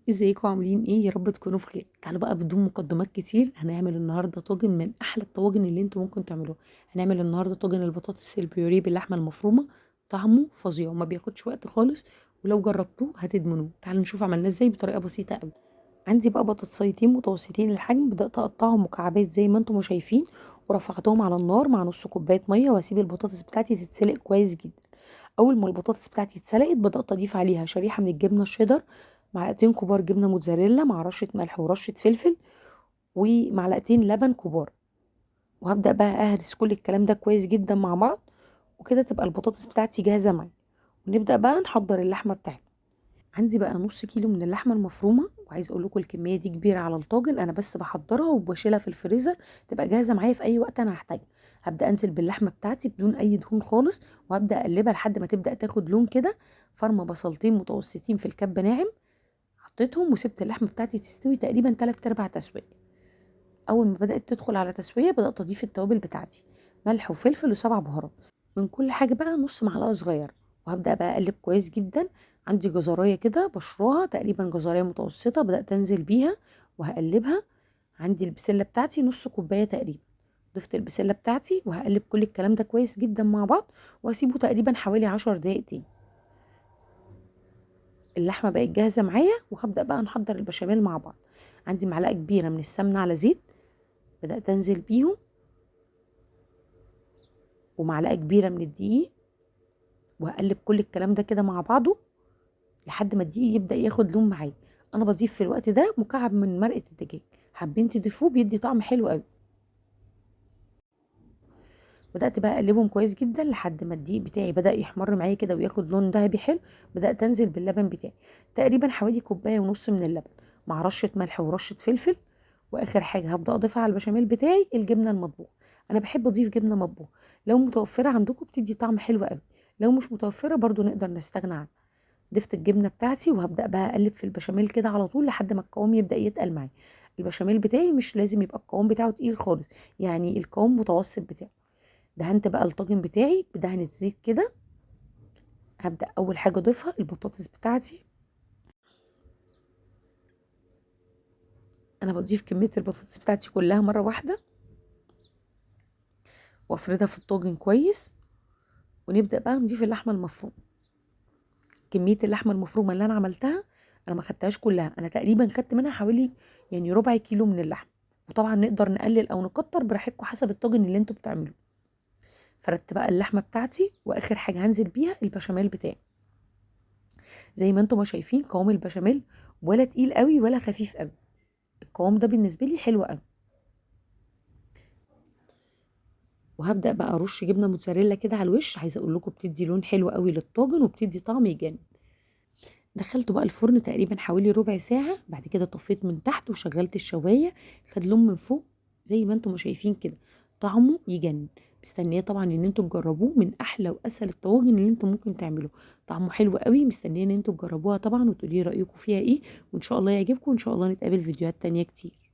ازيكم عاملين ايه؟ يا رب تكونوا بخير. تعالوا بقى بدون مقدمات كتير، هنعمل النهارده طاجن من احلى الطواجن اللي انتوا ممكن تعملوها. هنعمل النهارده طاجن البطاطس البيوريه باللحمه المفرومه. طعمه فظيع وما بياخدش وقت خالص، ولو جربتوه هتدمنوه. تعالوا نشوف عملناه ازاي بطريقه بسيطه قوي. عندي بقى بطاطسيتين متوسطين الحجم، بدات اقطعهم مكعبات زي ما انتم شايفين، ورفعتهم على النار مع نص كوبايه ميه، واسيب البطاطس بتاعتي تتسلق كويس جدا. اول ما البطاطس بتاعتي اتسلقت بدات اضيف عليها شريحه من الجبنه الشيدر، معلقتين كبار جبنه موتزاريلا مع رشه ملح ورشه فلفل، ومعلقتين لبن كبار. وهبدا بقى اهرس كل الكلام ده كويس جدا مع بعض، وكده تبقى البطاطس بتاعتي جاهزه معايا. ونبدا بقى نحضر اللحمه بتاعتي. عندي بقى نص كيلو من اللحمه المفرومه، وعايز اقول لكم الكميه دي كبيره على الطاجن، انا بس بحضرها وبشيلها في الفريزر تبقى جاهزه معايا في اي وقت انا هحتاجها. هبدا انزل باللحمه بتاعتي بدون اي دهون خالص، وهبدا اقلبها لحد ما تبدا تاخد لون كده. فرمه بصلتين متوسطين في الكب ناعم، حطيتهم وسبت اللحمه بتاعتي تستوي تقريبا 3 ارباع تسويه. اول ما بدات تدخل على تسويه بدات اضيف التوابل بتاعتي، ملح وفلفل وسبع بهارات، من كل حاجه بقى نص معلقه صغيره. وهبدا بقى اقلب كويس جدا. عندي جزرايه كده بشراها تقريبا جزرايه متوسطه، بدات انزل بيها وهقلبها. عندي البسله بتاعتي نص كوبايه تقريبا، ضفت البسله بتاعتي وهقلب كل الكلام ده كويس جدا مع بعض، واسيبه تقريبا حوالي 10 دقايق تاني. اللحمه بقت جاهزه معايا، وهبدا بقى نحضر البشاميل مع بعض. عندي معلقه كبيره من السمنه على زيت، بدات انزل بيهم، ومعلقه كبيره من الدقيق، وهقلب كل الكلام ده كده مع بعضه لحد ما الدقيق يبدا ياخد لون معايا. انا بضيف في الوقت ده مكعب من مرقه الدجاج، حابين تضيفوه بيدي طعم حلو قوي. بدات بقى اقلبهم كويس جدا لحد ما الدقيق بتاعي بدا يحمر معايا كده وياخد لون ذهبي حلو. بدات انزل باللبن بتاعي، تقريبا حوالي كوبايه ونص من اللبن، مع رشه ملح ورشه فلفل. واخر حاجه هبدا اضيفها على البشاميل بتاعي الجبنه المطبوخه. انا بحب اضيف جبنه مطبوخه، لو متوفره عندكم بتدي طعم حلو قوي، لو مش متوفره برضو نقدر نستغنى عنها. ضفت الجبنه بتاعتي وهبدا بقى اقلب في البشاميل كده على طول لحد ما القوام يبدا يتقل معايا. البشاميل بتاعي مش لازم يبقى القوام بتاعه تقيل خالص، يعني القوام متوسط بتاعه. دهنت بقى الطاجن بتاعي بدهنه زيت كده. هبدا اول حاجه اضيفها البطاطس بتاعتي. انا بضيف كميه البطاطس بتاعتي كلها مره واحده، وافردها في الطاجن كويس. ونبدا بقى نضيف اللحمه المفرومه. كميه اللحمه المفرومه اللي انا عملتها، انا ما خدتهاش كلها، انا تقريبا خدت منها حوالي يعني ربع كيلو من اللحم. وطبعا نقدر نقلل او نكتر براحتكم حسب الطاجن اللي انتوا بتعملوه. فردت بقى اللحمه بتاعتي، واخر حاجه هنزل بيها البشاميل بتاعي. زي ما انتم ما شايفين قوام البشاميل ولا تقيل قوي ولا خفيف قوي، القوام ده بالنسبه لي حلو قوي. وهبدا بقى ارش جبنه موتزاريلا كده على الوش، عايزه اقول لكم بتدي لون حلو قوي للطاجن وبتدي طعم يجنن. دخلته بقى الفرن تقريبا حوالي ربع ساعة، بعد كده طفيت من تحت وشغلت الشواية، خد لون من فوق زي ما انتم ما شايفين كده، طعمه يجنن. مستنيه طبعا ان انتوا تجربوه، من احلى واسهل الطواجن اللي انتم ممكن تعملوه. طعمه حلو قوي، مستنيه ان انتوا تجربوها طبعا وتقولي رايكم فيها ايه. وان شاء الله يعجبكم، وان شاء الله نتقابل فيديوهات تانية كتير.